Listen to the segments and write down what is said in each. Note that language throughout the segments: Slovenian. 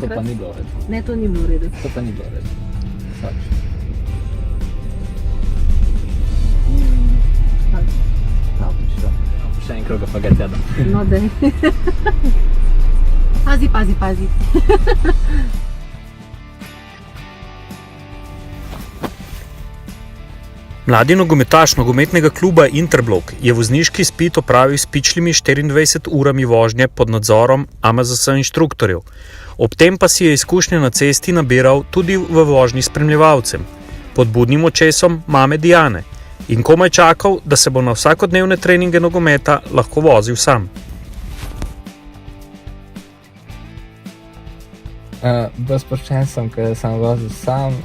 To pa ni bilo v redu. Ne, to ni bilo v redu. To pa ni bilo v redu. Še en krog, pa ga tjada. No, daj. Pazi. Mladi nogometaš nogometnega kluba Interblok je vozniški izpit opravil s pičlimi 24 urami vožnje pod nadzorom AMZS inštruktorjev. Ob tem pa si je izkušnje na cesti nabiral tudi v vožnji s spremljevalcem, pod budnim očesom mame Diane, in komaj čakal, da se bo na vsakodnevne treninge nogometa lahko vozil sam. Bolj sproščen sem, ker sem vozil sam.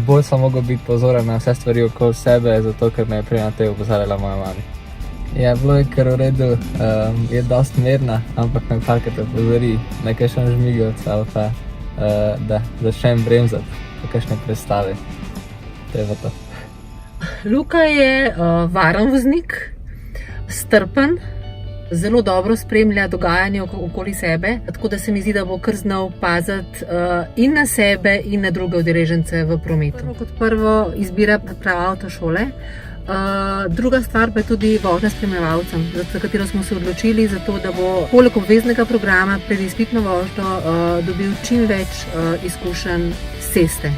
Bolj sem mogel biti pozoren na vse stvari okoli sebe, zato ker me je prej na te opozarjala moja mama. Ja, bilo je kar v redu, je dost mirna, ampak me parkrat opozori, nekaj še žmigovca ali pa da začnem bremzati po kakšne predstave. To je pa to. Luka je varen voznik, strpen, zelo dobro spremlja dogajanje okoli sebe, tako da se mi zdi, da bo kar znal paziti in na sebe in na druge udeležence v prometu. Kot prvo izbira prava avtošole, druga stvar pa je tudi vožnja s spremljevalcem, za katero smo se odločili, zato da bo poleg obveznega programa pred izpitno vožnjo dobil čim več izkušenj s ceste.